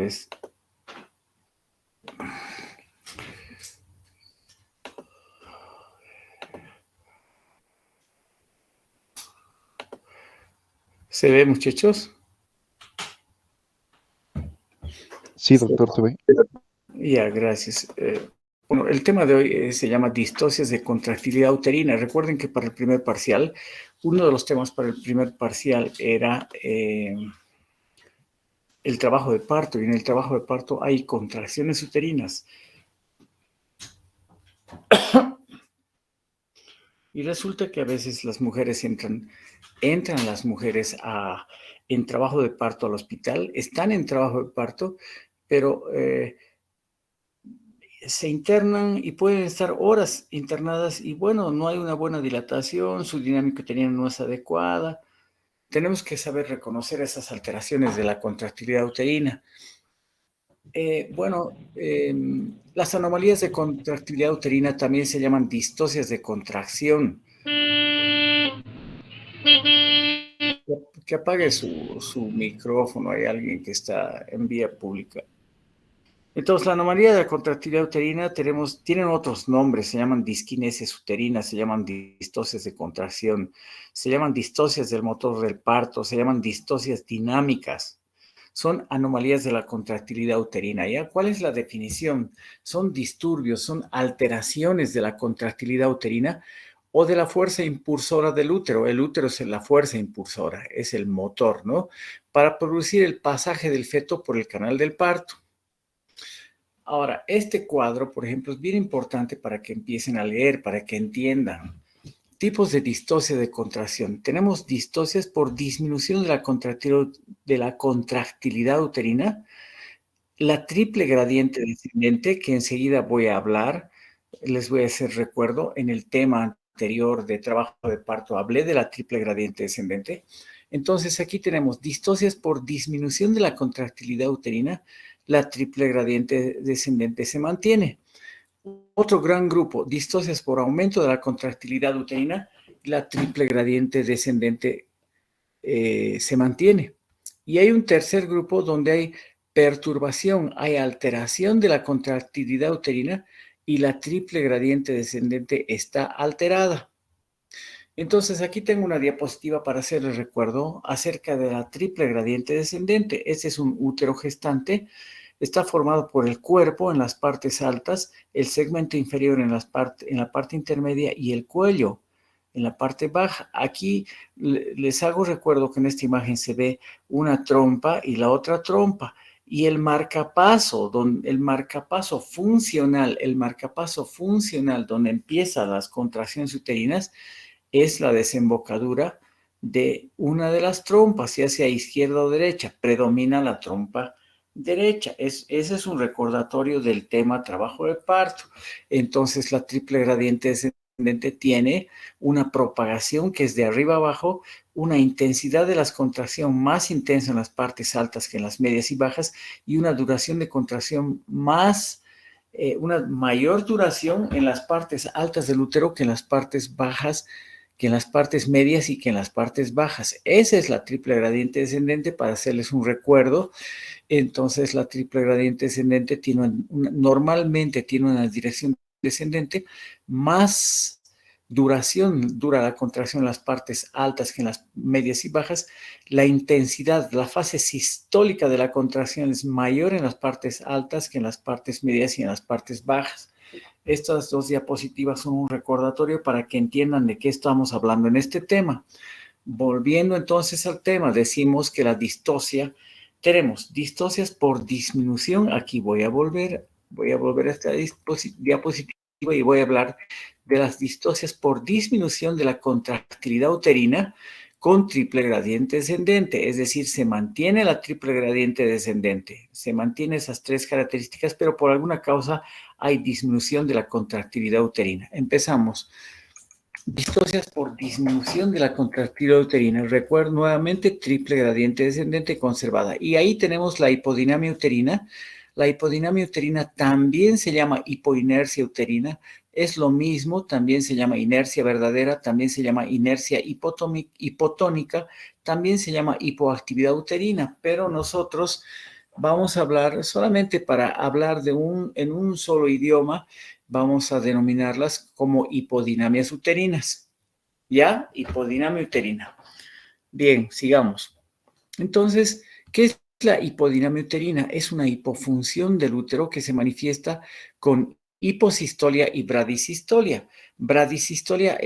vez. ¿Se ve, muchachos? Sí, doctor, se ve. Ya, gracias. Bueno, el tema de hoy se llama distocias de contractilidad uterina. Recuerden que para el primer parcial, uno de los temas para el primer parcial era el trabajo de parto, y en el trabajo de parto hay contracciones uterinas. Y resulta que a veces las mujeres entran las mujeres en trabajo de parto al hospital, están en trabajo de parto, pero se internan y pueden estar horas internadas y bueno, no hay una buena dilatación, su dinámica uterina no es adecuada. Tenemos que saber reconocer esas alteraciones de la contractilidad uterina. Las anomalías de contractilidad uterina también se llaman distocias de contracción. Que apague su micrófono, hay alguien que está en vía pública. Entonces, la anomalía de la contractilidad uterina tienen otros nombres, se llaman disquinesias uterinas, se llaman distocias de contracción, se llaman distocias del motor del parto, se llaman distocias dinámicas. Son anomalías de la contractilidad uterina. ¿Ya? ¿Cuál es la definición? Son disturbios, son alteraciones de la contractilidad uterina o de la fuerza impulsora del útero. El útero es la fuerza impulsora, es el motor, ¿no? Para producir el pasaje del feto por el canal del parto. Ahora, este cuadro, por ejemplo, es bien importante para que empiecen a leer, para que entiendan. Tipos de distocia de contracción. Tenemos distocias por disminución de la contractilidad uterina, la triple gradiente descendente, que enseguida voy a hablar, les voy a hacer recuerdo, en el tema anterior de trabajo de parto hablé de la triple gradiente descendente. Entonces aquí tenemos distocias por disminución de la contractilidad uterina, la triple gradiente descendente se mantiene. Otro gran grupo, distocias por aumento de la contractilidad uterina, la triple gradiente descendente se mantiene. Y hay un tercer grupo donde hay perturbación, hay alteración de la contractilidad uterina y la triple gradiente descendente está alterada. Entonces, aquí tengo una diapositiva para hacerles recuerdo acerca de la triple gradiente descendente. Este es un útero gestante. Está formado por el cuerpo en las partes altas, el segmento inferior en la parte intermedia y el cuello en la parte baja. Aquí les hago recuerdo que en esta imagen se ve una trompa y la otra trompa. Y el marcapaso funcional, donde empiezan las contracciones uterinas, es la desembocadura de una de las trompas, ya sea izquierda o derecha. Predomina la trompa derecha. Ese es un recordatorio del tema trabajo de parto. Entonces, la triple gradiente descendente tiene una propagación que es de arriba abajo, una intensidad de las contracción más intensa en las partes altas que en las medias y bajas, y una duración de contracción una mayor duración en las partes altas del útero que en las partes bajas, que en las partes medias y que en las partes bajas. Esa es la triple gradiente descendente, para hacerles un recuerdo. Entonces, la triple gradiente descendente normalmente tiene una dirección descendente, más dura la contracción en las partes altas que en las medias y bajas. La intensidad, la fase sistólica de la contracción es mayor en las partes altas que en las partes medias y en las partes bajas. Estas dos diapositivas son un recordatorio para que entiendan de qué estamos hablando en este tema. Volviendo entonces al tema, decimos que la distocia, tenemos distocias por disminución. Aquí voy a volver a esta diapositiva y voy a hablar de las distocias por disminución de la contractilidad uterina con triple gradiente descendente, es decir, se mantiene la triple gradiente descendente, se mantiene esas tres características, pero por alguna causa hay disminución de la contractilidad uterina. Empezamos. Distocias por disminución de la contractilidad uterina. Recuerdo nuevamente, triple gradiente descendente conservada. Y ahí tenemos la hipodinamia uterina. La hipodinamia uterina también se llama hipoinercia uterina. Es lo mismo, también se llama inercia verdadera, también se llama inercia hipotónica, también se llama hipoactividad uterina. Pero nosotros vamos a hablar, solamente para hablar en un solo idioma, vamos a denominarlas como hipodinamias uterinas. ¿Ya? Hipodinamia uterina. Bien, sigamos. Entonces, ¿qué es la hipodinamia uterina? Es una hipofunción del útero que se manifiesta con hiposistolia y bradisistolia. Bradisistolia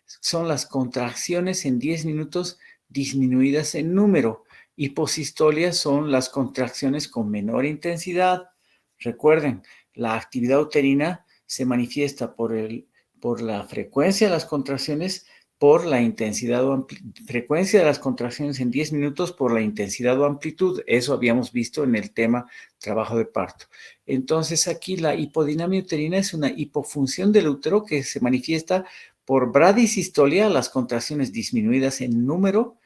son las contracciones en 10 minutos disminuidas en número. Hiposistolia son las contracciones con menor intensidad. Recuerden, la actividad uterina se manifiesta por la frecuencia de las contracciones, por la intensidad o frecuencia de las contracciones en 10 minutos, por la intensidad o amplitud. Eso habíamos visto en el tema trabajo de parto. Entonces aquí la hipodinamia uterina es una hipofunción del útero que se manifiesta por bradisistolia, las contracciones disminuidas en número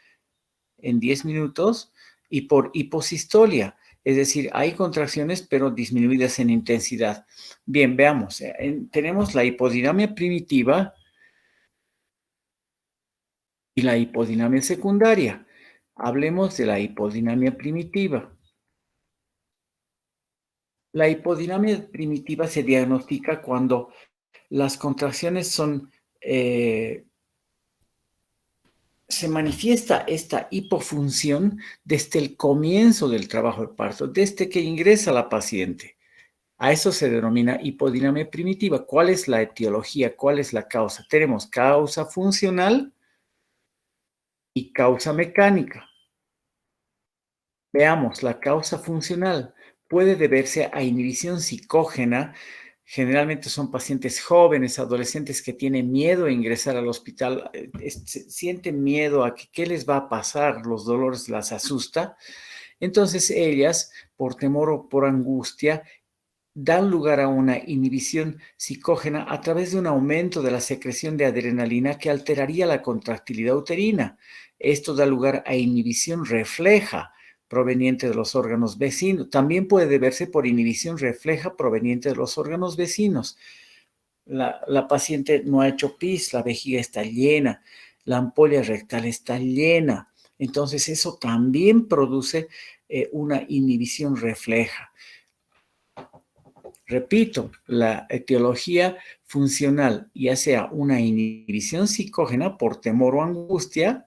en 10 minutos, y por hiposistolia, es decir, hay contracciones pero disminuidas en intensidad. Bien, veamos, tenemos la hipodinamia primitiva y la hipodinamia secundaria. Hablemos de la hipodinamia primitiva. La hipodinamia primitiva se diagnostica cuando las contracciones se manifiesta esta hipofunción desde el comienzo del trabajo de parto, desde que ingresa la paciente. A eso se denomina hipodinamia primitiva. ¿Cuál es la etiología? ¿Cuál es la causa? Tenemos causa funcional y causa mecánica. Veamos, la causa funcional puede deberse a inhibición psicógena. Generalmente son pacientes jóvenes, adolescentes que tienen miedo a ingresar al hospital, sienten miedo a que qué les va a pasar, los dolores las asusta. Entonces ellas, por temor o por angustia, dan lugar a una inhibición psicógena a través de un aumento de la secreción de adrenalina que alteraría la contractilidad uterina. Esto da lugar a inhibición refleja proveniente de los órganos vecinos. También puede deberse por inhibición refleja proveniente de los órganos vecinos. La paciente no ha hecho pis, la vejiga está llena, la ampolla rectal está llena. Entonces eso también produce una inhibición refleja. Repito, la etiología funcional, ya sea una inhibición psicógena por temor o angustia,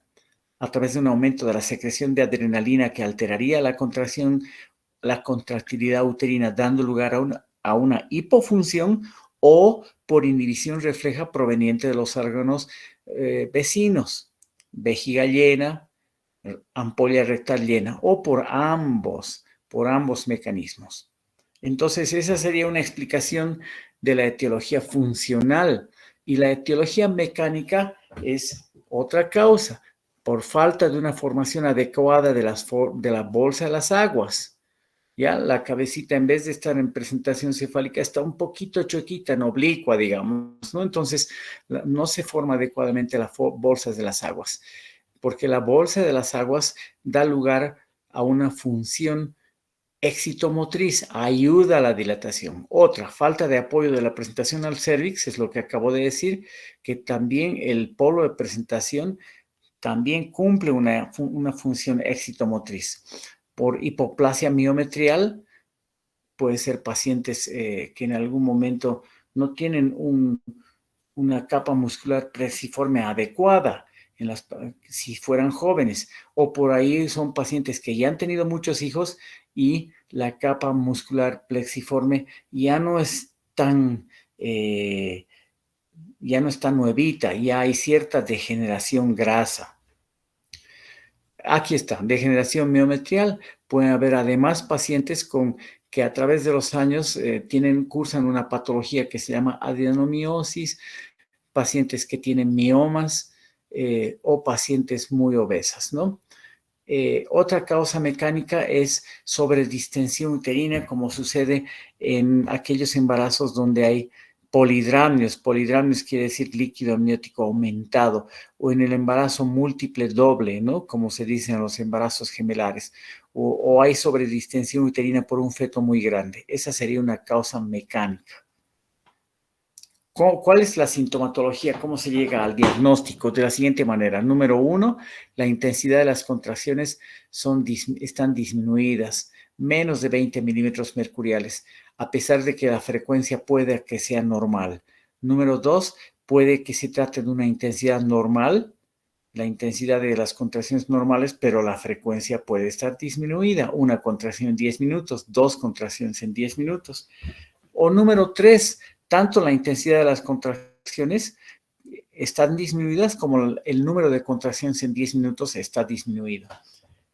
a través de un aumento de la secreción de adrenalina que alteraría la contracción, la contractilidad uterina, dando lugar a una hipofunción, o por inhibición refleja proveniente de los órganos vecinos, vejiga llena, ampolla rectal llena, o por ambos mecanismos. Entonces, esa sería una explicación de la etiología funcional. Y la etiología mecánica es otra causa, por falta de una formación adecuada de la bolsa de las aguas. Ya la cabecita, en vez de estar en presentación cefálica, está un poquito chuequita, en oblicua, digamos, ¿no? Entonces, no se forma adecuadamente las bolsas de las aguas, porque la bolsa de las aguas da lugar a una función excitomotriz, ayuda a la dilatación. Otra, falta de apoyo de la presentación al cérvix, es lo que acabo de decir, que también el polo de presentación también cumple una función excitomotriz. Por hipoplasia miometrial, puede ser pacientes que en algún momento no tienen una capa muscular plexiforme adecuada, si fueran jóvenes, o por ahí son pacientes que ya han tenido muchos hijos y la capa muscular plexiforme ya no es tan nuevita, ya hay cierta degeneración grasa. Aquí está, degeneración miometrial. Pueden haber además pacientes que a través de los años cursan una patología que se llama adenomiosis, pacientes que tienen miomas o pacientes muy obesas, ¿no? Otra causa mecánica es sobredistensión uterina, como sucede en aquellos embarazos donde hay polidramnios. Polidramnios quiere decir líquido amniótico aumentado, o en el embarazo múltiple doble, ¿no? Como se dice en los embarazos gemelares, o hay sobredistensión uterina por un feto muy grande. Esa sería una causa mecánica. ¿Cuál es la sintomatología? ¿Cómo se llega al diagnóstico? De la siguiente manera. Número 1, la intensidad de las contracciones están disminuidas. menos de 20 milímetros mercuriales, a pesar de que la frecuencia puede que sea normal. Número 2, puede que se trate de una intensidad normal, la intensidad de las contracciones normales, pero la frecuencia puede estar disminuida. Una contracción en 10 minutos, 2 contracciones en 10 minutos. O número 3, tanto la intensidad de las contracciones están disminuidas como el número de contracciones en 10 minutos está disminuido.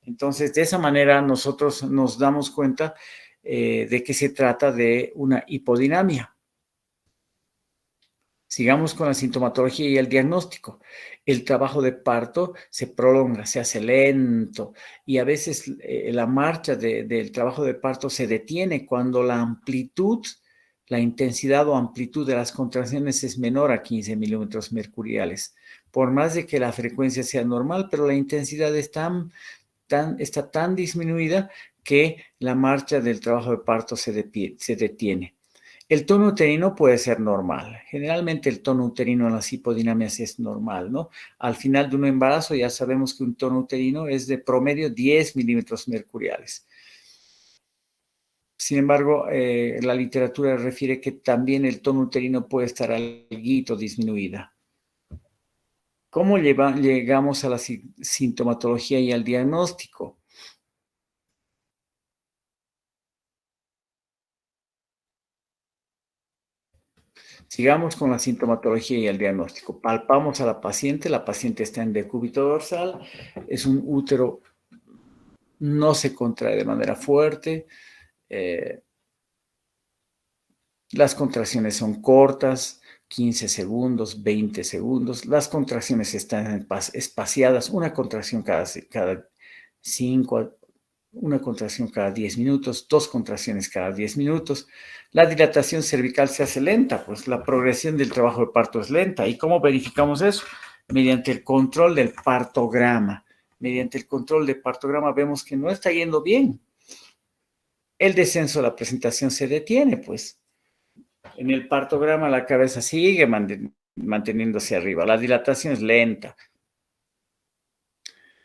Entonces, de esa manera nosotros nos damos cuenta de que se trata de una hipodinamia. Sigamos con la sintomatología y el diagnóstico. El trabajo de parto se prolonga, se hace lento y a veces la marcha del trabajo de parto se detiene cuando la amplitud, la intensidad o amplitud de las contracciones es menor a 15 milímetros mercuriales. Por más de que la frecuencia sea normal, pero la intensidad está tan disminuida que la marcha del trabajo de parto se detiene. El tono uterino puede ser normal. Generalmente el tono uterino en las hipodinamias es normal, ¿no? Al final de un embarazo ya sabemos que un tono uterino es de promedio 10 milímetros mercuriales. Sin embargo, la literatura refiere que también el tono uterino puede estar algo disminuida. ¿Cómo llegamos a la sintomatología y al diagnóstico? Sigamos con la sintomatología y el diagnóstico. Palpamos a la paciente está en decúbito dorsal, es un útero, no se contrae de manera fuerte, las contracciones son cortas, 15 segundos, 20 segundos, las contracciones están espaciadas, una contracción cada 5, una contracción cada 10 minutos, 2 contracciones cada 10 minutos. La dilatación cervical se hace lenta, pues la progresión del trabajo de parto es lenta. ¿Y cómo verificamos eso? Mediante el control del partograma. Mediante el control del partograma vemos que no está yendo bien. El descenso de la presentación se detiene, pues. En el partograma la cabeza sigue manteniéndose arriba. La dilatación es lenta.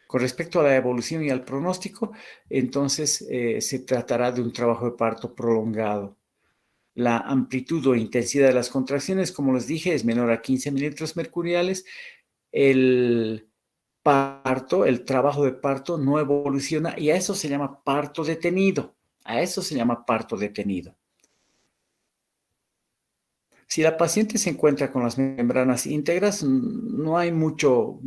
Con respecto a la evolución y al pronóstico, entonces se tratará de un trabajo de parto prolongado. La amplitud o intensidad de las contracciones, como les dije, es menor a 15 milímetros mercuriales. El parto, el trabajo de parto no evoluciona y a eso se llama parto detenido. A eso se llama parto detenido. Si la paciente se encuentra con las membranas íntegras, no hay mucho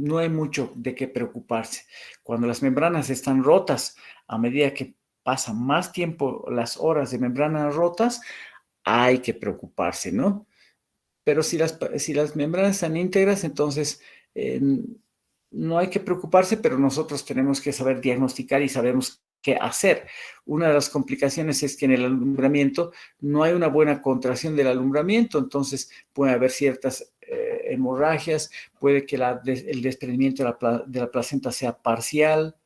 de qué preocuparse. Cuando las membranas están rotas, a medida que pasa más tiempo las horas de membranas rotas, hay que preocuparse, ¿no? Pero si las membranas están íntegras, entonces no hay que preocuparse, pero nosotros tenemos que saber diagnosticar y sabemos qué hacer. Una de las complicaciones es que en el alumbramiento no hay una buena contracción del alumbramiento, entonces puede haber ciertas hemorragias, puede que el desprendimiento de la placenta sea parcial.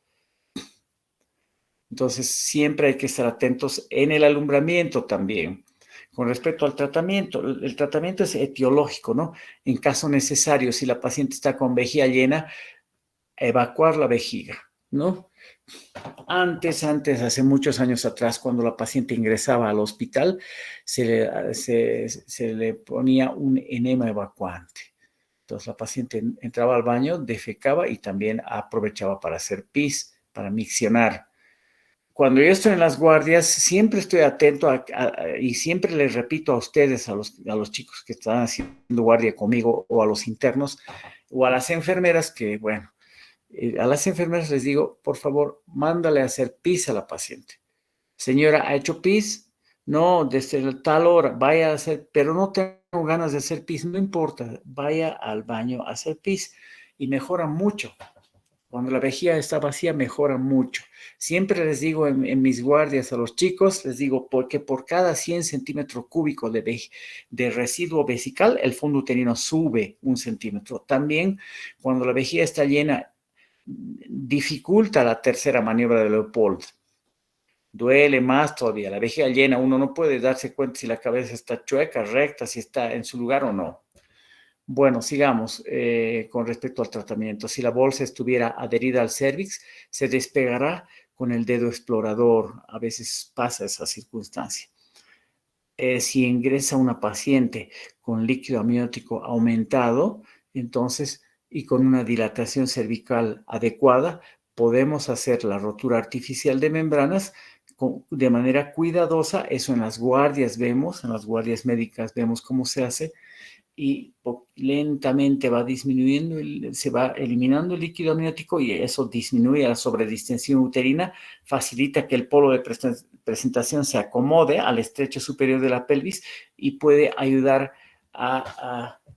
Entonces siempre hay que estar atentos en el alumbramiento también. Con respecto al tratamiento, el tratamiento es etiológico, ¿no? En caso necesario, si la paciente está con vejiga llena, evacuar la vejiga, ¿no? Antes, hace muchos años atrás, cuando la paciente ingresaba al hospital, se le ponía un enema evacuante. Entonces la paciente entraba al baño, defecaba y también aprovechaba para hacer pis, para miccionar. Cuando yo estoy en las guardias, siempre estoy atento y siempre les repito a ustedes, a los chicos que están haciendo guardia conmigo, o a los internos, o a las enfermeras, que bueno, a las enfermeras les digo, por favor, mándale a hacer pis a la paciente. Señora, ¿ha hecho pis? No, desde tal hora, vaya a hacer, pero no tengo ganas de hacer pis, no importa, vaya al baño a hacer pis y mejora mucho. Cuando la vejiga está vacía, mejora mucho. Siempre les digo en mis guardias a los chicos, les digo, porque por cada 100 centímetros cúbicos de residuo vesical, el fondo uterino sube 1 centímetro. También, cuando la vejiga está llena, dificulta la tercera maniobra de Leopold. Duele más todavía. La vejiga llena, uno no puede darse cuenta si la cabeza está chueca, recta, si está en su lugar o no. Bueno, sigamos con respecto al tratamiento. Si la bolsa estuviera adherida al cérvix, se despegará con el dedo explorador. A veces pasa esa circunstancia. Si ingresa una paciente con líquido amniótico aumentado, entonces, y con una dilatación cervical adecuada, podemos hacer la rotura artificial de membranas de manera cuidadosa. Eso en las guardias vemos, en las guardias médicas vemos cómo se hace, y lentamente va disminuyendo, se va eliminando el líquido amniótico, y eso disminuye la sobredistensión uterina, facilita que el polo de presentación se acomode al estrecho superior de la pelvis y puede ayudar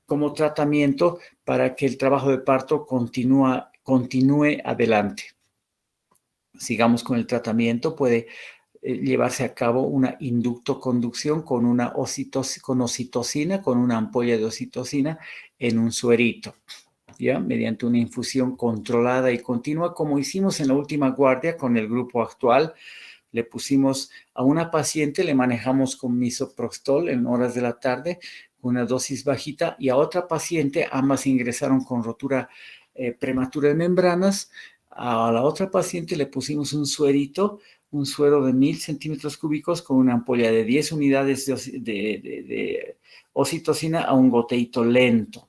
como tratamiento para que el trabajo de parto continúe adelante. Sigamos con el tratamiento. Puede llevarse a cabo una inductoconducción con una oxitocina, con una ampolla de oxitocina en un suerito, ¿ya? Mediante una infusión controlada y continua, como hicimos en la última guardia con el grupo actual. Le pusimos a una paciente, le manejamos con misoprostol en horas de la tarde, una dosis bajita, y a otra paciente, ambas ingresaron con rotura prematura de membranas. A la otra paciente le pusimos un suerito, un suero de 1000 centímetros cúbicos con una ampolla de 10 unidades de oxitocina a un goteito lento.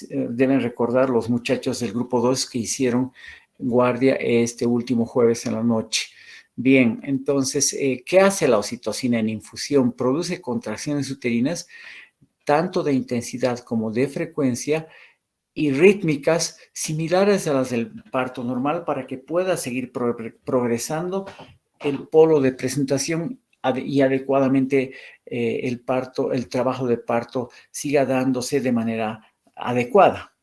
Deben recordar los muchachos del grupo 2 que hicieron guardia este último jueves en la noche. Bien, entonces, ¿qué hace la oxitocina en infusión? Produce contracciones uterinas, tanto de intensidad como de frecuencia, y rítmicas similares a las del parto normal, para que pueda seguir progresando el polo de presentación y adecuadamente el trabajo de parto siga dándose de manera adecuada.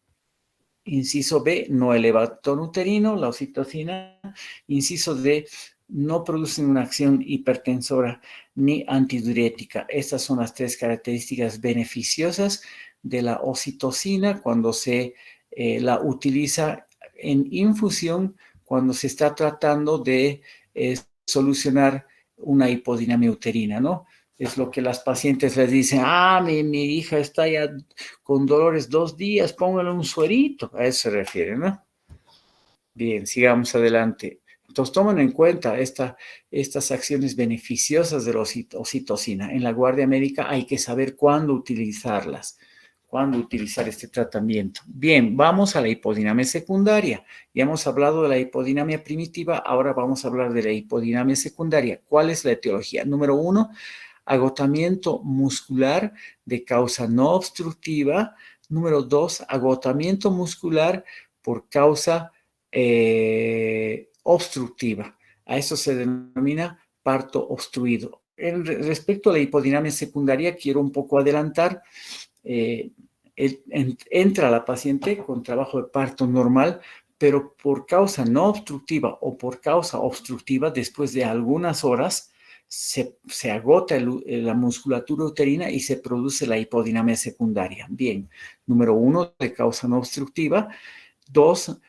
Inciso B, no eleva el tono uterino, la oxitocina. Inciso D, no produce una acción hipertensora ni antidiurética. Estas son las 3 características beneficiosas de la oxitocina cuando se la utiliza en infusión, cuando se está tratando de solucionar una hipodinamia uterina, ¿no? Es lo que las pacientes les dicen: mi hija está ya con dolores 2 días, póngale un suerito. A eso se refiere, ¿no? Bien, sigamos adelante. Entonces, tomen en cuenta estas acciones beneficiosas de la oxitocina. En la guardia médica hay que saber cuándo utilizarlas, cuándo utilizar este tratamiento. Bien, vamos a la hipodinamia secundaria. Ya hemos hablado de la hipodinamia primitiva, ahora vamos a hablar de la hipodinamia secundaria. ¿Cuál es la etiología? Número 1, agotamiento muscular de causa no obstructiva. Número 2, agotamiento muscular por causa obstructiva. A eso se denomina parto obstruido. Respecto a la hipodinamia secundaria, quiero un poco adelantar. Entra la paciente con trabajo de parto normal, pero por causa no obstructiva o por causa obstructiva, después de algunas horas, se agota la musculatura uterina y se produce la hipodinamia secundaria. Bien, número 1, de causa no obstructiva. 2,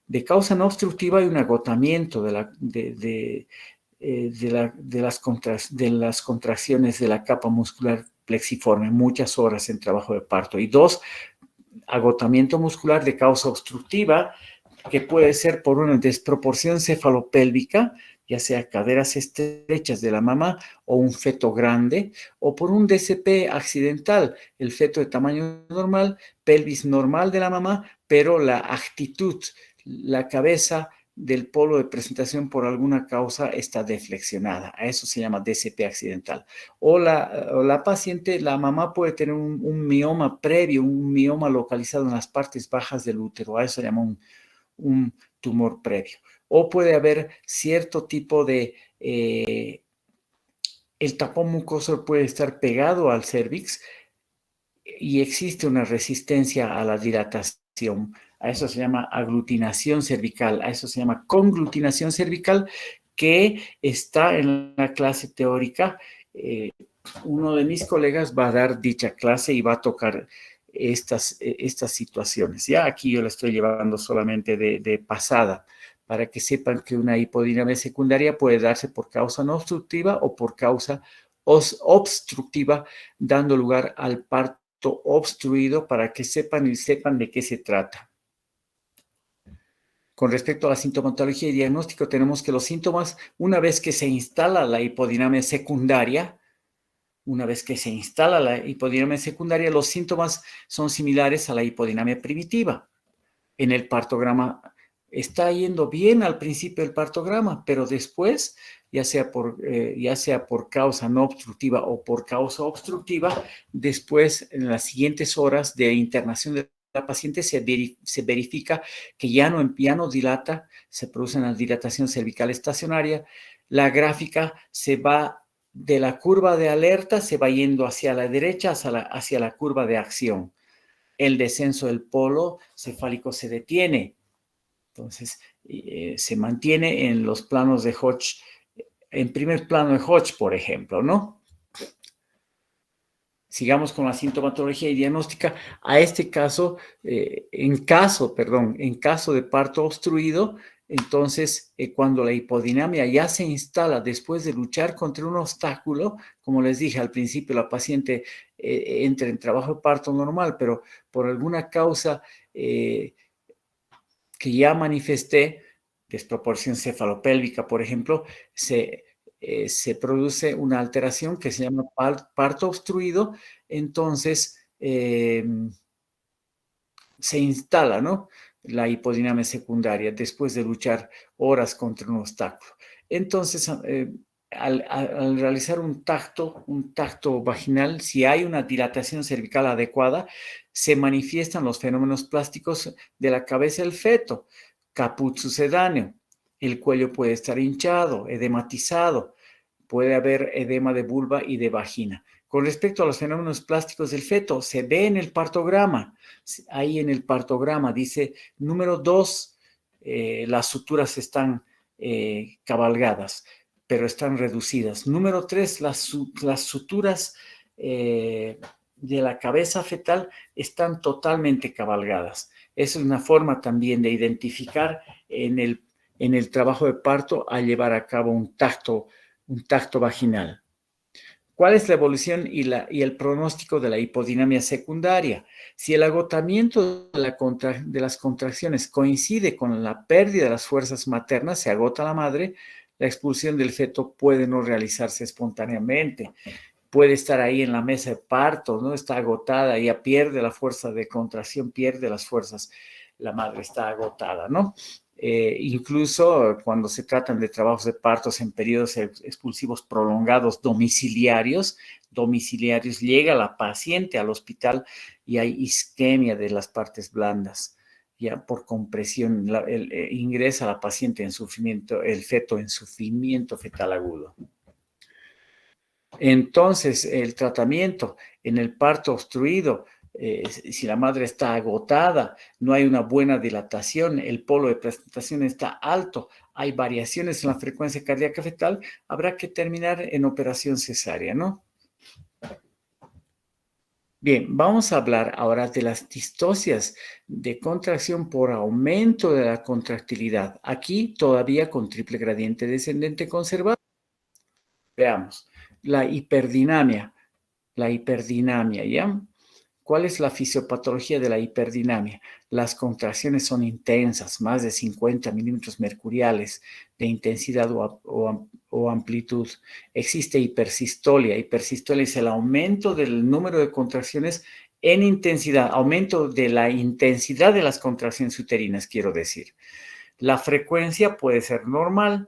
de causa no obstructiva hay un agotamiento de las contracciones de la capa muscular plexiforme, muchas horas en trabajo de parto. Y 2, agotamiento muscular de causa obstructiva, que puede ser por una desproporción cefalopélvica, ya sea caderas estrechas de la mamá o un feto grande, o por un DCP accidental, el feto de tamaño normal, pelvis normal de la mamá, pero la actitud, la cabeza del polo de presentación por alguna causa está deflexionada. A eso se llama DCP accidental. O la paciente, la mamá puede tener un mioma previo, un mioma localizado en las partes bajas del útero. A eso se llama un tumor previo. O puede haber cierto tipo de... el tapón mucoso puede estar pegado al cérvix y existe una resistencia a la dilatación. A eso se llama aglutinación cervical, a eso se llama conglutinación cervical, que está en la clase teórica. Uno de mis colegas va a dar dicha clase y va a tocar estas situaciones. Ya aquí yo la estoy llevando solamente de pasada, para que sepan que una hipodinamia secundaria puede darse por causa no obstructiva o por causa obstructiva, dando lugar al parto obstruido, para que sepan de qué se trata. Con respecto a la sintomatología y diagnóstico, tenemos que los síntomas, una vez que se instala la hipodinamia secundaria, los síntomas son similares a la hipodinamia primitiva. En el partograma está yendo bien al principio del partograma, pero después, ya sea por causa no obstructiva o por causa obstructiva, después en las siguientes horas de internación de la paciente se verifica que ya no dilata, se produce una dilatación cervical estacionaria, la gráfica se va de la curva de alerta, se va yendo hacia la derecha, hacia la curva de acción. El descenso del polo cefálico se detiene. Entonces, se mantiene en los planos de Hodge, en primer plano de Hodge, por ejemplo, ¿no? Sigamos con la sintomatología y diagnóstica. A este caso, en caso de parto obstruido, entonces, cuando la hipodinamia ya se instala después de luchar contra un obstáculo, como les dije al principio, la paciente entra en trabajo de parto normal, pero por alguna causa que ya manifesté, desproporción cefalopélvica, por ejemplo, se produce una alteración que se llama parto obstruido, entonces se instala, ¿no?, la hipodinamia secundaria después de luchar horas contra un obstáculo. Entonces, al realizar un tacto vaginal, si hay una dilatación cervical adecuada, se manifiestan los fenómenos plásticos de la cabeza del feto, caput sucedáneo. El cuello puede estar hinchado, edematizado, puede haber edema de vulva y de vagina. Con respecto a los fenómenos plásticos del feto, se ve en el partograma. Ahí en el partograma dice número 2, las suturas están cabalgadas, pero están reducidas. Número 3, las suturas de la cabeza fetal están totalmente cabalgadas. Esa es una forma también de identificar en el trabajo de parto a llevar a cabo un tacto vaginal. ¿Cuál es la evolución y el pronóstico de la hipodinamia secundaria? Si el agotamiento de las contracciones coincide con la pérdida de las fuerzas maternas, se agota la madre, la expulsión del feto puede no realizarse espontáneamente. Puede estar ahí en la mesa de parto, ¿no? Está agotada, ya pierde la fuerza de contracción, pierde las fuerzas, la madre está agotada, ¿no? Incluso cuando se tratan de trabajos de partos en periodos expulsivos prolongados domiciliarios, llega la paciente al hospital y hay isquemia de las partes blandas, ya por compresión, ingresa la paciente en sufrimiento, el feto en sufrimiento fetal agudo. Entonces, el tratamiento en el parto obstruido, si la madre está agotada, no hay una buena dilatación, el polo de placentación está alto, hay variaciones en la frecuencia cardíaca fetal, habrá que terminar en operación cesárea, ¿no? Bien, vamos a hablar ahora de las distocias de contracción por aumento de la contractilidad. Aquí todavía con triple gradiente descendente conservado. Veamos, la hiperdinamia, ¿ya? ¿Cuál es la fisiopatología de la hiperdinamia? Las contracciones son intensas, más de 50 milímetros mercuriales de intensidad o amplitud. Existe hipersistolia. Hipersistolia es el aumento del número de contracciones en intensidad, aumento de la intensidad de las contracciones uterinas, quiero decir. La frecuencia puede ser normal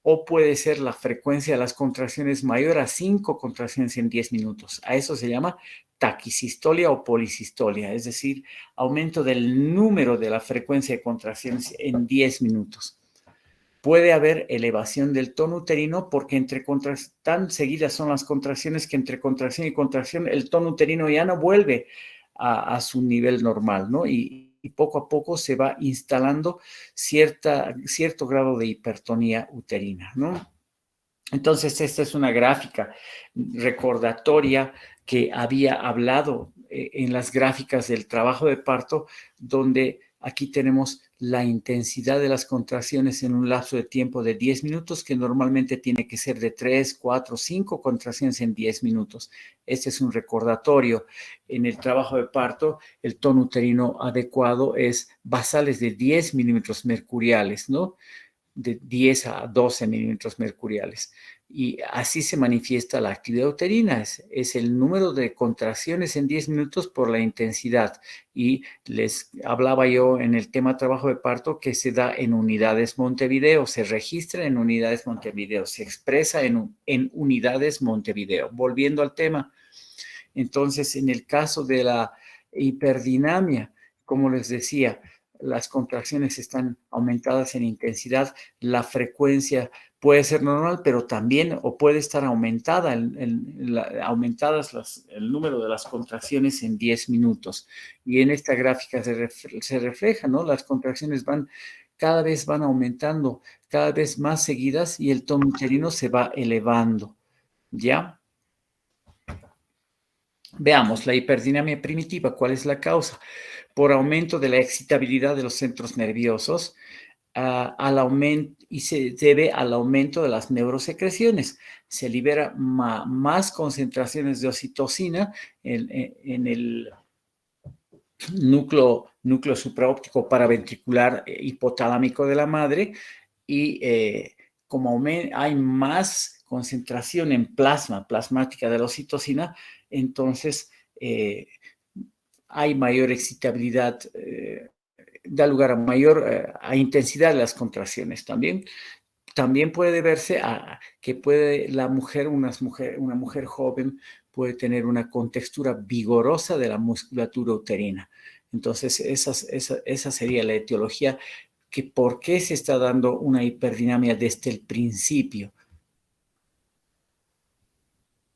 o puede ser la frecuencia de las contracciones mayor a 5 contracciones en 10 minutos. A eso se llama taquisistolia o polisistolia, es decir, aumento del número de la frecuencia de contracciones en 10 minutos. Puede haber elevación del tono uterino porque tan seguidas son las contracciones que entre contracción y contracción el tono uterino ya no vuelve a su nivel normal, ¿no? Y poco a poco se va instalando cierto grado de hipertonía uterina, ¿no? Entonces, esta es una gráfica recordatoria que había hablado en las gráficas del trabajo de parto, donde aquí tenemos la intensidad de las contracciones en un lapso de tiempo de 10 minutos, que normalmente tiene que ser de 3, 4, 5 contracciones en 10 minutos. Este es un recordatorio. En el trabajo de parto, el tono uterino adecuado es basales de 10 milímetros mercuriales, ¿no? De 10 a 12 milímetros mercuriales. Y así se manifiesta la actividad uterina. Es el número de contracciones en 10 minutos por la intensidad. Y les hablaba yo en el tema trabajo de parto que se da en unidades Montevideo, se registra en unidades Montevideo, se expresa en unidades Montevideo. Volviendo al tema, entonces, en el caso de la hiperdinamia, como les decía, las contracciones están aumentadas en intensidad, la frecuencia puede ser normal, pero también o puede estar aumentada, aumentadas el número de las contracciones en 10 minutos. Y en esta gráfica se refleja, ¿no? Las contracciones cada vez van aumentando, cada vez más seguidas y el tono uterino se va elevando, ¿ya? Veamos, la hiperdinamia primitiva, ¿cuál es la causa? Por aumento de la excitabilidad de los centros nerviosos y se debe al aumento de las neurosecreciones. Se libera más concentraciones de oxitocina en el núcleo supraóptico paraventricular hipotalámico de la madre y como hay más concentración en plasmática de la oxitocina, entonces hay mayor excitabilidad, da lugar a mayor a intensidad de las contracciones también. También puede deberse a que una mujer joven puede tener una contextura vigorosa de la musculatura uterina. Entonces, esa sería la etiología, que por qué se está dando una hiperdinamia desde el principio.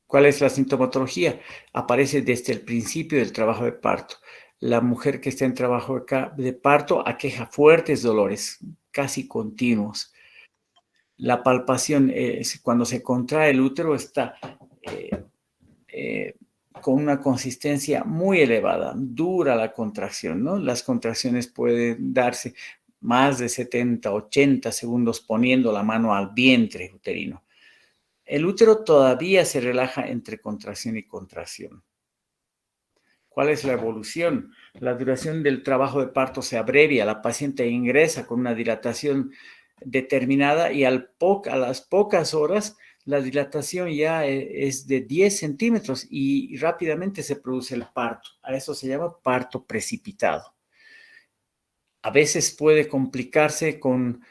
¿Cuál es la sintomatología? Aparece desde el principio del trabajo de parto. La mujer que está en trabajo de parto aqueja fuertes dolores, casi continuos. La palpación, cuando se contrae el útero, está con una consistencia muy elevada, dura la contracción, ¿no? Las contracciones pueden darse más de 70, 80 segundos poniendo la mano al vientre uterino. El útero todavía se relaja entre contracción y contracción. ¿Cuál es la evolución? La duración del trabajo de parto se abrevia, la paciente ingresa con una dilatación determinada y a las pocas horas la dilatación ya es de 10 centímetros y rápidamente se produce el parto. A eso se llama parto precipitado. A veces puede complicarse con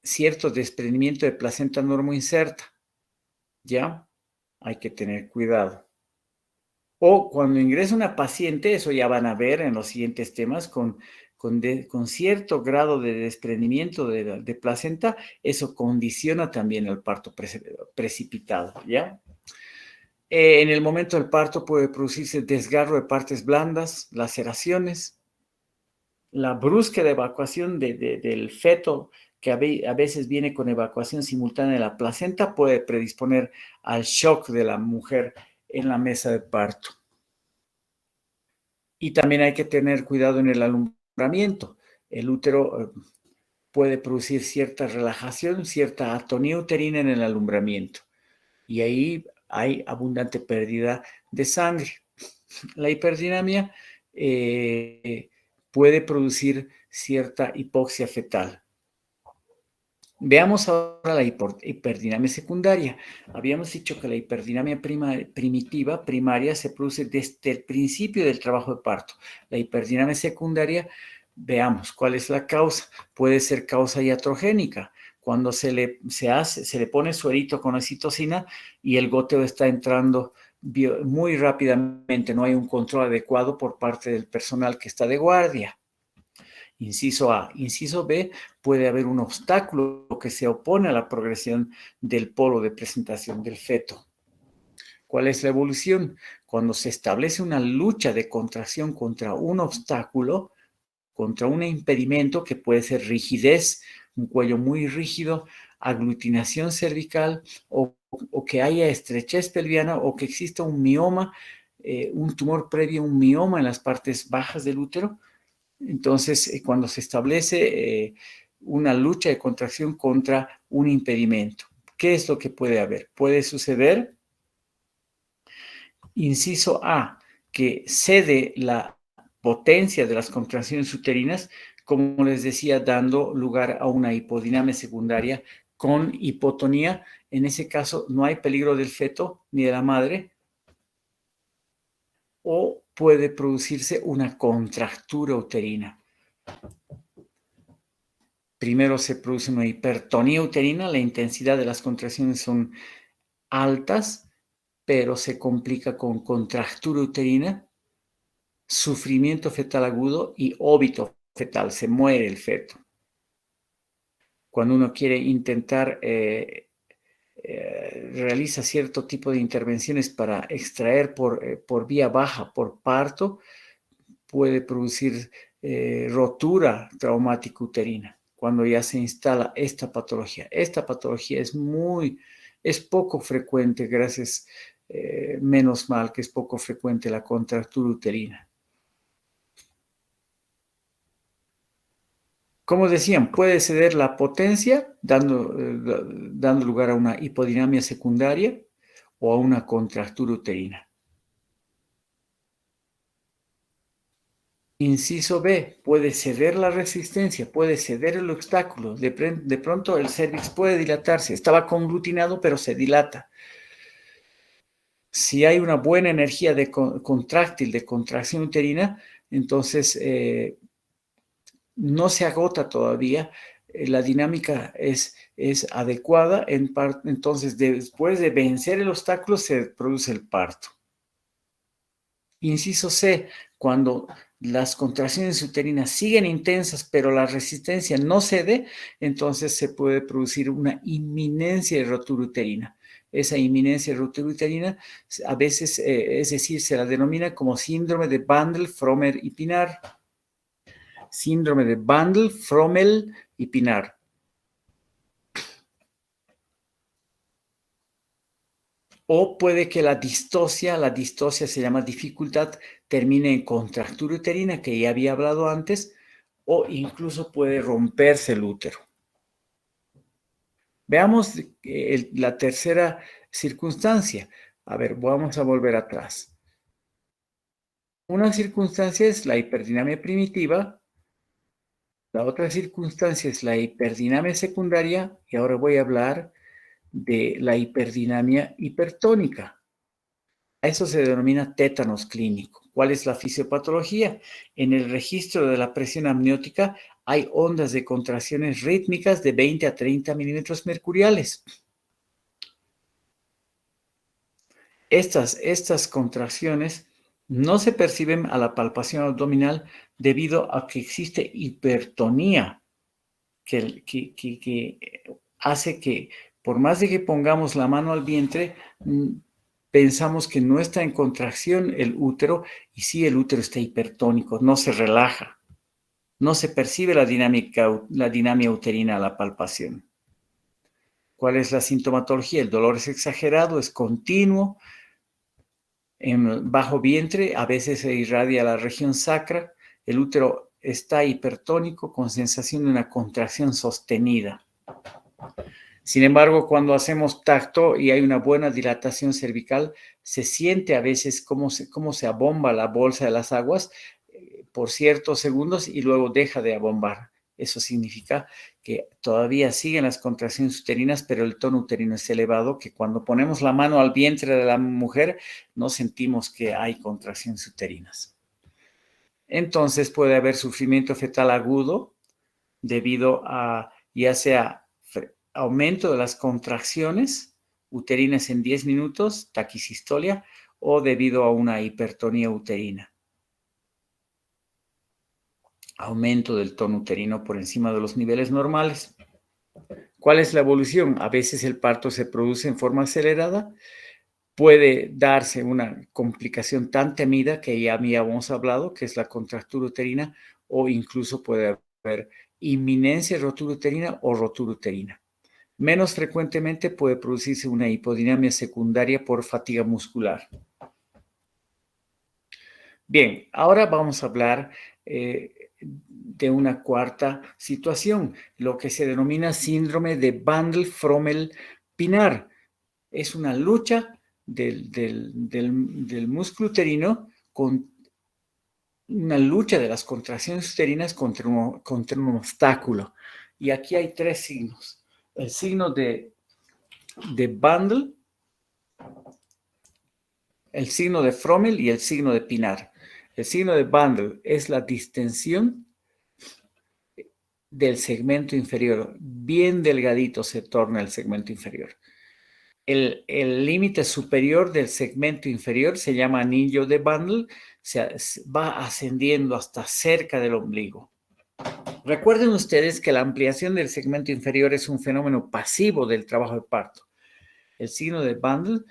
cierto desprendimiento de placenta normoinserta. ¿Ya? Hay que tener cuidado. O cuando ingresa una paciente, eso ya van a ver en los siguientes temas, con cierto grado de desprendimiento de placenta, eso condiciona también el parto precipitado, ¿ya? En el momento del parto puede producirse desgarro de partes blandas, laceraciones, la brusca evacuación del feto, que a veces viene con evacuación simultánea de la placenta, puede predisponer al shock de la mujer en la mesa de parto. Y también hay que tener cuidado en el alumbramiento. El útero puede producir cierta relajación, cierta atonía uterina en el alumbramiento. Y ahí hay abundante pérdida de sangre. La hiperdinamia puede producir cierta hipoxia fetal. Veamos ahora la hiperdinamia secundaria. Habíamos dicho que la hiperdinamia primaria se produce desde el principio del trabajo de parto. La hiperdinamia secundaria, veamos cuál es la causa. Puede ser causa iatrogénica. Cuando se le pone suerito con oxitocina y el goteo está entrando muy rápidamente, no hay un control adecuado por parte del personal que está de guardia. Inciso A. Inciso B, puede haber un obstáculo que se opone a la progresión del polo de presentación del feto. ¿Cuál es la evolución? Cuando se establece una lucha de contracción contra un obstáculo, contra un impedimento que puede ser rigidez, un cuello muy rígido, aglutinación cervical o que haya estrechez pelviana o que exista un mioma, un tumor previo, un mioma en las partes bajas del útero, Entonces, cuando se establece una lucha de contracción contra un impedimento, ¿qué es lo que puede haber? Puede suceder, inciso A, que cede la potencia de las contracciones uterinas, como les decía, dando lugar a una hipodinamia secundaria con hipotonía. En ese caso, no hay peligro del feto ni de la madre, o puede producirse una contractura uterina. Primero se produce una hipertonía uterina, la intensidad de las contracciones son altas, pero se complica con contractura uterina, sufrimiento fetal agudo y óbito fetal, se muere el feto. Cuando uno quiere intentar, realiza cierto tipo de intervenciones para extraer por vía baja, por parto, puede producir rotura traumática uterina cuando ya se instala esta patología. Esta patología es poco frecuente, gracias, menos mal que es poco frecuente la contractura uterina. Como decían, puede ceder la potencia dando lugar a una hipodinamia secundaria o a una contractura uterina. Inciso B, puede ceder la resistencia, puede ceder el obstáculo. De pronto el cervix puede dilatarse. Estaba conglutinado, pero se dilata. Si hay una buena energía contráctil, de contracción uterina, entonces no se agota todavía. La dinámica es adecuada. Entonces, después de vencer el obstáculo, se produce el parto. Inciso C, cuando las contracciones uterinas siguen intensas, pero la resistencia no cede, entonces se puede producir una inminencia de rotura uterina. Esa inminencia de rotura uterina, a veces, es decir, se la denomina como síndrome de Bandel, Frommer y Pinar. Síndrome de Bandel, Frommel y Pinar. O puede que la distocia se llama dificultad, termine en contractura uterina, que ya había hablado antes, o incluso puede romperse el útero. Veamos la tercera circunstancia. A ver, vamos a volver atrás. Una circunstancia es la hiperdinamia primitiva, la otra circunstancia es la hiperdinamia secundaria, y ahora voy a hablar de la hiperdinamia hipertónica. A eso se denomina tétanos clínico. ¿Cuál es la fisiopatología? En el registro de la presión amniótica hay ondas de contracciones rítmicas de 20 a 30 milímetros mercuriales. Estas contracciones no se perciben a la palpación abdominal debido a que existe hipertonía que hace que, por más de que pongamos la mano al vientre, pensamos que no está en contracción el útero, y sí, el útero está hipertónico, no se relaja, no se percibe la dinamia uterina a la palpación. ¿Cuál es la sintomatología? El dolor es exagerado, es continuo, en bajo vientre, a veces se irradia la región sacra, el útero está hipertónico con sensación de una contracción sostenida. Sin embargo, cuando hacemos tacto y hay una buena dilatación cervical, se siente a veces cómo se abomba la bolsa de las aguas por ciertos segundos y luego deja de abombar. Eso significa que todavía siguen las contracciones uterinas, pero el tono uterino es elevado, que cuando ponemos la mano al vientre de la mujer no sentimos que hay contracciones uterinas. Entonces puede haber sufrimiento fetal agudo debido a ya sea aumento de las contracciones uterinas en 10 minutos, taquisistolia, o debido a una hipertonía uterina. Aumento del tono uterino por encima de los niveles normales. ¿Cuál es la evolución? A veces el parto se produce en forma acelerada, puede darse una complicación tan temida que ya habíamos hablado, que es la contractura uterina, o incluso puede haber inminencia de rotura uterina o rotura uterina. Menos frecuentemente puede producirse una hipodinamia secundaria por fatiga muscular. Bien, ahora vamos a hablar de una cuarta situación, lo que se denomina síndrome de Bandel-Frommel-Pinar. Es una lucha del músculo uterino con una lucha de las contracciones uterinas contra un obstáculo. Y aquí hay tres signos. El signo de Bandel, el signo de Frommel y el signo de Pinar. El signo de Bandel es la distensión del segmento inferior. Bien delgadito se torna el segmento inferior. El límite superior del segmento inferior se llama anillo de Bandel, va ascendiendo hasta cerca del ombligo. Recuerden ustedes que la ampliación del segmento inferior es un fenómeno pasivo del trabajo de parto. El signo de Bandel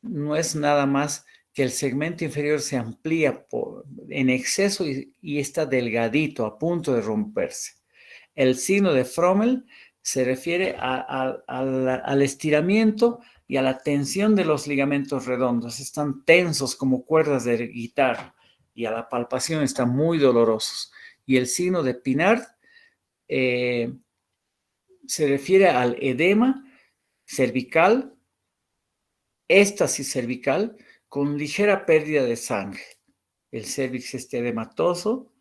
no es nada más que el segmento inferior se amplía en exceso y está delgadito, a punto de romperse. El signo de Frommel se refiere al estiramiento y a la tensión de los ligamentos redondos. Están tensos como cuerdas de guitarra y a la palpación están muy dolorosos. Y el signo de Pinard se refiere al edema cervical, éstasis cervical, con ligera pérdida de sangre. El cervix está edematoso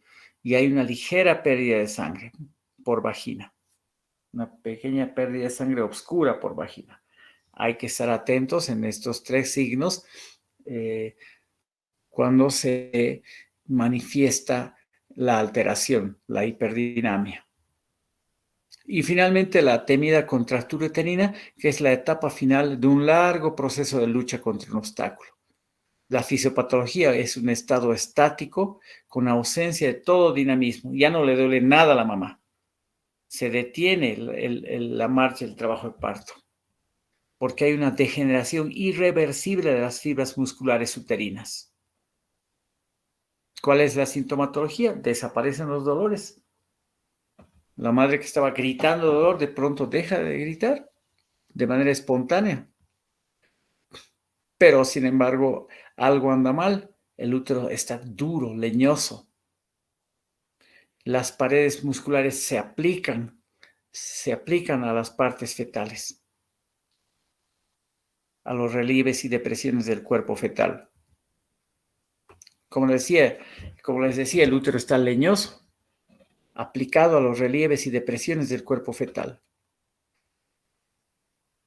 y hay una ligera pérdida de sangre por vagina. Una pequeña pérdida de sangre oscura por vagina. Hay que estar atentos en estos tres signos cuando se manifiesta la alteración, la hiperdinamia. Y finalmente la temida contractura uterina, que es la etapa final de un largo proceso de lucha contra un obstáculo. La fisiopatología es un estado estático con ausencia de todo dinamismo. Ya no le duele nada a la mamá. Se detiene la marcha del trabajo de parto porque hay una degeneración irreversible de las fibras musculares uterinas. ¿Cuál es la sintomatología? Desaparecen los dolores. La madre que estaba gritando dolor de pronto deja de gritar de manera espontánea. Pero, sin embargo, algo anda mal. El útero está duro, leñoso. Las paredes musculares se aplican a las partes fetales, a los relieves y depresiones del cuerpo fetal. Como les decía, el útero está leñoso, aplicado a los relieves y depresiones del cuerpo fetal.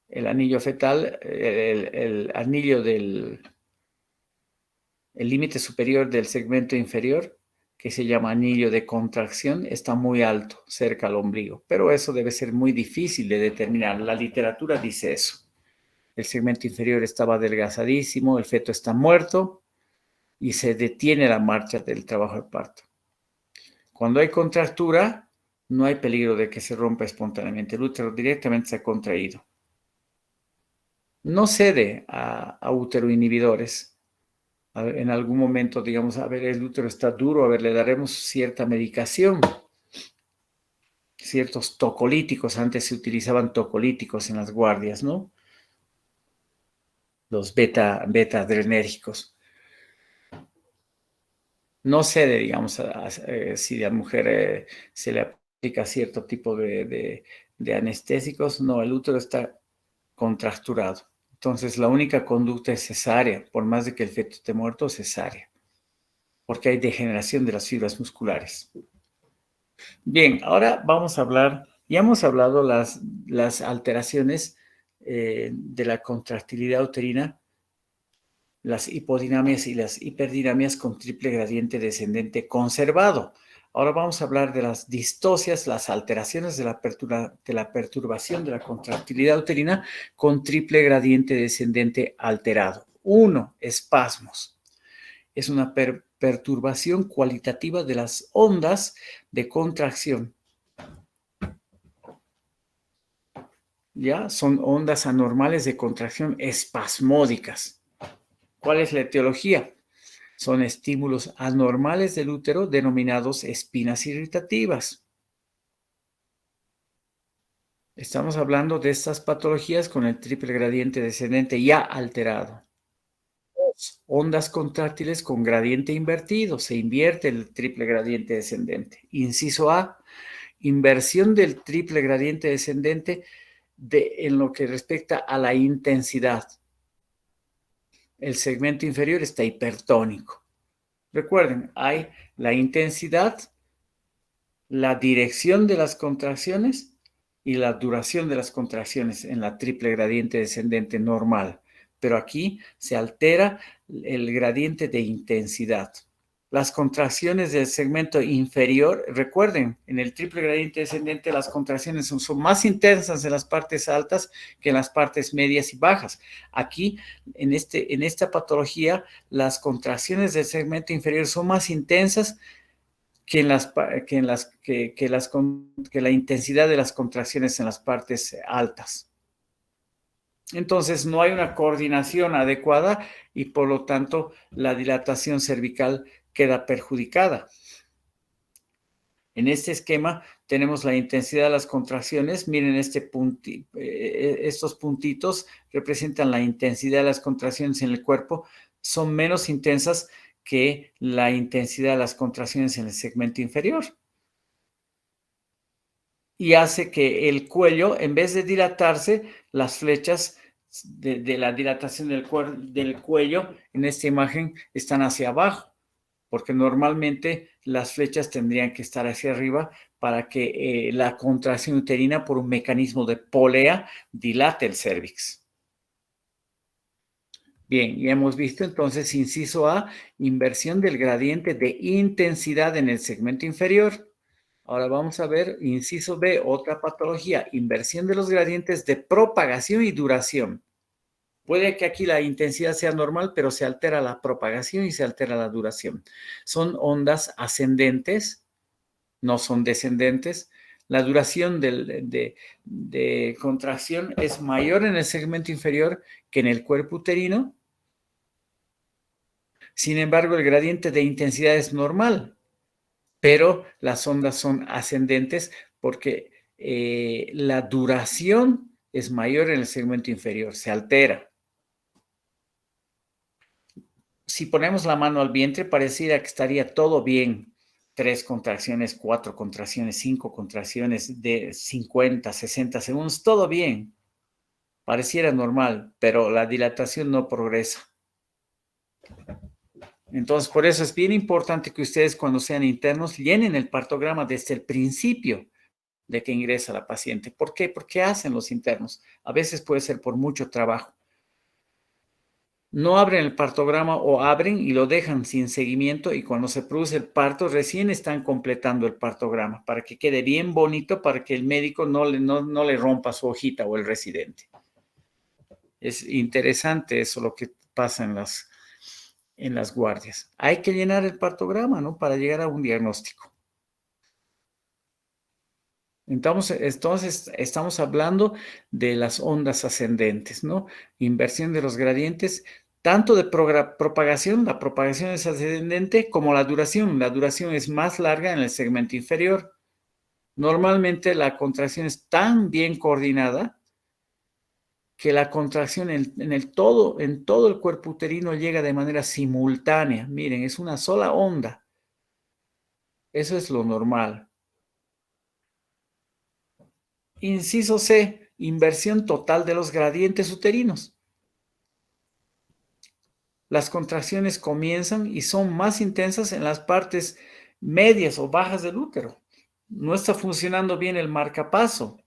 El anillo fetal, el anillo el límite superior del segmento inferior, que se llama anillo de contracción, está muy alto, cerca al ombligo. Pero eso debe ser muy difícil de determinar. La literatura dice eso. El segmento inferior estaba adelgazadísimo, el feto está muerto y se detiene la marcha del trabajo de parto. Cuando hay contractura, no hay peligro de que se rompa espontáneamente. El útero directamente se ha contraído. No cede a útero inhibidores. En algún momento, digamos, a ver, el útero está duro, a ver, le daremos cierta medicación, ciertos tocolíticos. Antes se utilizaban tocolíticos en las guardias, ¿no? Los beta-adrenérgicos. No cede, digamos, si a la mujer se le aplica cierto tipo de anestésicos. No, el útero está contracturado. Entonces, la única conducta es cesárea, por más de que el feto esté muerto, cesárea, porque hay degeneración de las fibras musculares. Bien, ahora vamos a hablar, ya hemos hablado las alteraciones de la contractilidad uterina, las hipodinamias y las hiperdinamias con triple gradiente descendente conservado. Ahora vamos a hablar de las distocias, las alteraciones de la perturbación de la contractilidad uterina con triple gradiente descendente alterado. 1. Espasmos. Es una perturbación cualitativa de las ondas de contracción. ¿Ya? Son ondas anormales de contracción espasmódicas. ¿Cuál es la etiología? Son estímulos anormales del útero denominados espinas irritativas. Estamos hablando de estas patologías con el triple gradiente descendente ya alterado. ondas contráctiles con gradiente invertido. Se invierte el triple gradiente descendente. Inciso A, inversión del triple gradiente descendente en lo que respecta a la intensidad. El segmento inferior está hipertónico. Recuerden, hay la intensidad, la dirección de las contracciones y la duración de las contracciones en la triple gradiente descendente normal. Pero aquí se altera el gradiente de intensidad. Las contracciones del segmento inferior, recuerden, en el triple gradiente descendente las contracciones son más intensas en las partes altas que en las partes medias y bajas. Aquí, en esta patología, las contracciones del segmento inferior son más intensas que la intensidad de las contracciones en las partes altas. Entonces, no hay una coordinación adecuada y, por lo tanto, la dilatación cervical queda perjudicada. En este esquema tenemos la intensidad de las contracciones. Miren, estos puntitos representan la intensidad de las contracciones en el cuerpo. Son menos intensas que la intensidad de las contracciones en el segmento inferior. Y hace que el cuello, en vez de dilatarse, las flechas de la dilatación del cuello en esta imagen están hacia abajo, porque normalmente las flechas tendrían que estar hacia arriba para que la contracción uterina, por un mecanismo de polea, dilate el cérvix. Bien, ya hemos visto entonces, inciso A, inversión del gradiente de intensidad en el segmento inferior. Ahora vamos a ver, inciso B, otra patología, inversión de los gradientes de propagación y duración. Puede que aquí la intensidad sea normal, pero se altera la propagación y se altera la duración. Son ondas ascendentes, no son descendentes. La duración de contracción es mayor en el segmento inferior que en el cuerpo uterino. Sin embargo, el gradiente de intensidad es normal, pero las ondas son ascendentes porque la duración es mayor en el segmento inferior, se altera. Si ponemos la mano al vientre, pareciera que estaría todo bien. 3 contracciones, 4 contracciones, 5 contracciones de 50, 60 segundos, todo bien. Pareciera normal, pero la dilatación no progresa. Entonces, por eso es bien importante que ustedes, cuando sean internos, llenen el partograma desde el principio de que ingresa la paciente. ¿Por qué? Porque hacen los internos. A veces puede ser por mucho trabajo. No abren el partograma o abren y lo dejan sin seguimiento, y cuando se produce el parto recién están completando el partograma para que quede bien bonito, para que el médico no le rompa su hojita o el residente. Es interesante eso, lo que pasa en las guardias. Hay que llenar el partograma, ¿no? Para llegar a un diagnóstico. Entonces, estamos hablando de las ondas ascendentes, ¿no? Inversión de los gradientes, tanto de propagación, la propagación es ascendente, como la duración. La duración es más larga en el segmento inferior. Normalmente la contracción es tan bien coordinada que la contracción en todo el cuerpo uterino llega de manera simultánea. Miren, es una sola onda. Eso es lo normal. Inciso C, inversión total de los gradientes uterinos. Las contracciones comienzan y son más intensas en las partes medias o bajas del útero. No está funcionando bien el marcapaso.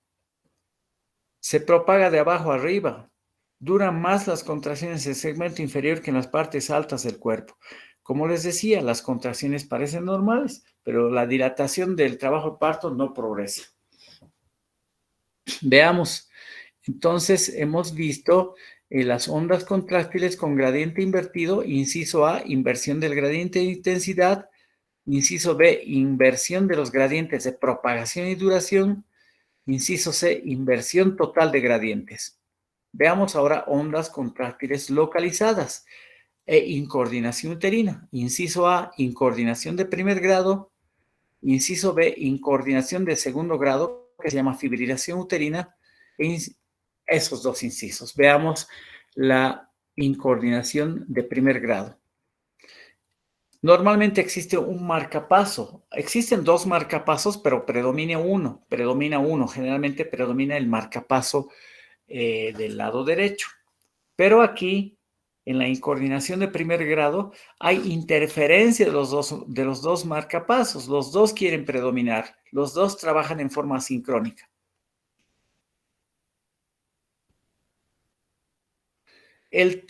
Se propaga de abajo arriba. Duran más las contracciones del segmento inferior que en las partes altas del cuerpo. Como les decía, las contracciones parecen normales, pero la dilatación del trabajo de parto no progresa. Veamos. Entonces, hemos visto las ondas contráctiles con gradiente invertido. Inciso A, inversión del gradiente de intensidad. Inciso B, inversión de los gradientes de propagación y duración. Inciso C, inversión total de gradientes. Veamos ahora ondas contráctiles localizadas e incoordinación uterina. Inciso A, incoordinación de primer grado. Inciso B, incoordinación de segundo grado, que se llama fibrilación uterina. Esos dos incisos. Veamos la incoordinación de primer grado. Normalmente existe un marcapaso. Existen dos marcapasos, pero predomina uno. Generalmente predomina el marcapaso del lado derecho. Pero aquí, en la incoordinación de primer grado, hay interferencia de los dos marcapasos. Los dos quieren predominar. Los dos trabajan en forma asincrónica.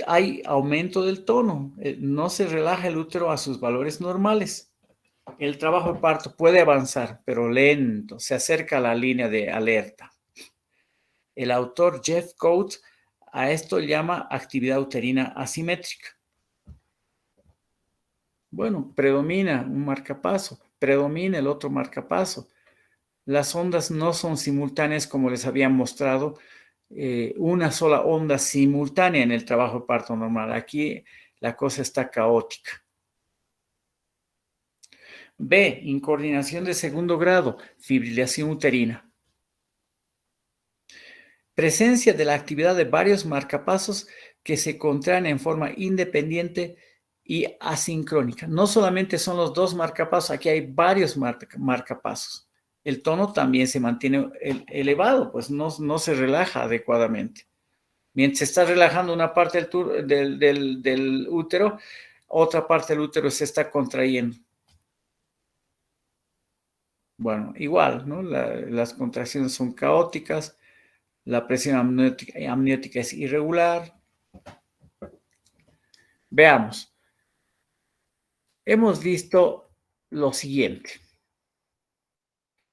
Hay aumento del tono. No se relaja el útero a sus valores normales. El trabajo de parto puede avanzar, pero lento. Se acerca a la línea de alerta. El autor Jeff Coates a esto llama actividad uterina asimétrica. Bueno, predomina un marcapaso, predomina el otro marcapaso. Las ondas no son simultáneas como les había mostrado, una sola onda simultánea en el trabajo de parto normal. Aquí la cosa está caótica. B, incoordinación de segundo grado, fibrilación uterina. Presencia de la actividad de varios marcapasos que se contraen en forma independiente y asincrónica. No solamente son los dos marcapasos, aquí hay varios marcapasos. El tono también se mantiene elevado, pues no se relaja adecuadamente. Mientras se está relajando una parte del útero, otra parte del útero se está contrayendo. Bueno, igual, ¿no? Las contracciones son caóticas, la presión amniótica es irregular. Veamos. Hemos visto lo siguiente.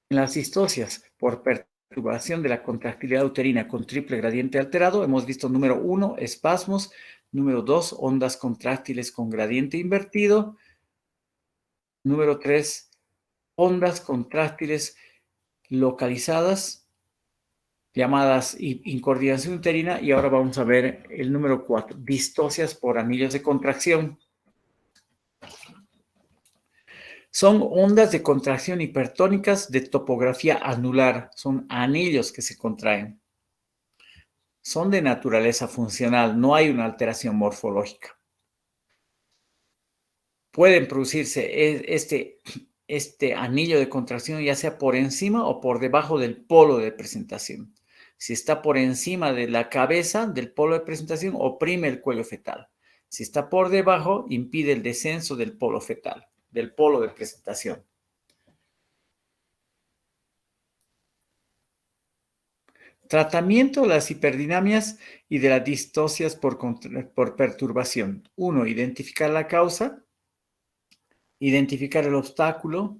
En las distocias por perturbación de la contractilidad uterina con triple gradiente alterado, hemos visto número 1, espasmos, número 2, ondas contráctiles con gradiente invertido, número 3, ondas contráctiles localizadas, llamadas incoordinación uterina, y ahora vamos a ver el número 4, distocias por anillos de contracción. Son ondas de contracción hipertónicas de topografía anular, son anillos que se contraen. Son de naturaleza funcional, no hay una alteración morfológica. Pueden producirse este anillo de contracción ya sea por encima o por debajo del polo de presentación. Si está por encima de la cabeza del polo de presentación, oprime el cuello fetal. Si está por debajo, impide el descenso del polo fetal, del polo de presentación. Tratamiento de las hiperdinamias y de las distocias por perturbación. 1. Identificar la causa. Identificar el obstáculo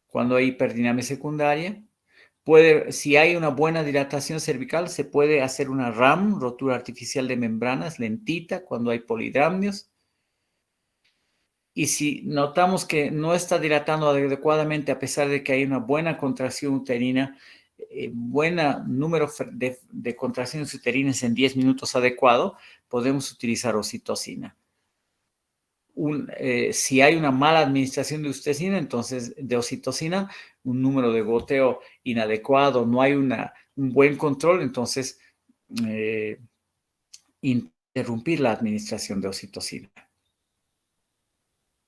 cuando hay hiperdinamia secundaria. Si hay una buena dilatación cervical, se puede hacer una RAM, rotura artificial de membranas, lentita, cuando hay polidramnios. Y si notamos que no está dilatando adecuadamente, a pesar de que hay una buena contracción uterina, buen número de contracciones uterinas en 10 minutos adecuado, podemos utilizar oxitocina. Si hay una mala administración de oxitocina, un número de goteo inadecuado, no hay un buen control, entonces interrumpir la administración de oxitocina.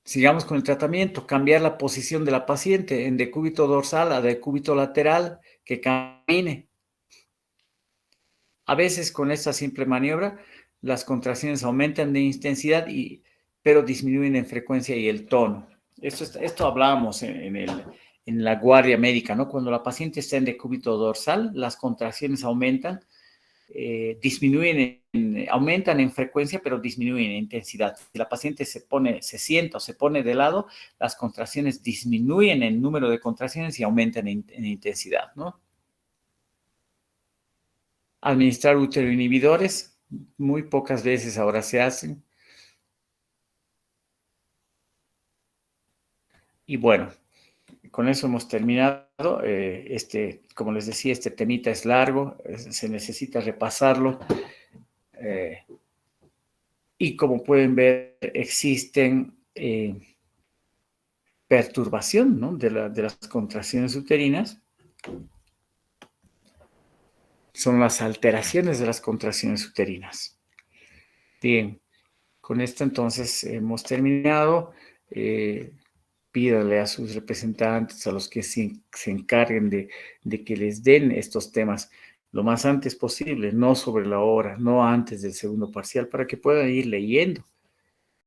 Sigamos con el tratamiento, cambiar la posición de la paciente en decúbito dorsal a decúbito lateral, que camine. A veces con esta simple maniobra, las contracciones aumentan de intensidad, pero disminuyen en frecuencia y el tono. Esto hablábamos en la guardia médica, ¿no? Cuando la paciente está en decúbito dorsal, las contracciones aumentan, aumentan en frecuencia, pero disminuyen en intensidad. Si la paciente se sienta o se pone de lado, las contracciones disminuyen en número de contracciones y aumentan en intensidad, ¿no? Administrar uteroinhibidores, muy pocas veces ahora se hacen. Y bueno, con eso hemos terminado. Como les decía, este temita es largo, se necesita repasarlo. Y como pueden ver, existen perturbación, ¿no? de las contracciones uterinas. Son las alteraciones de las contracciones uterinas. Bien, con esto entonces hemos terminado. Pídale a sus representantes, a los que se encarguen de que les den estos temas lo más antes posible, no sobre la hora, no antes del segundo parcial, para que puedan ir leyendo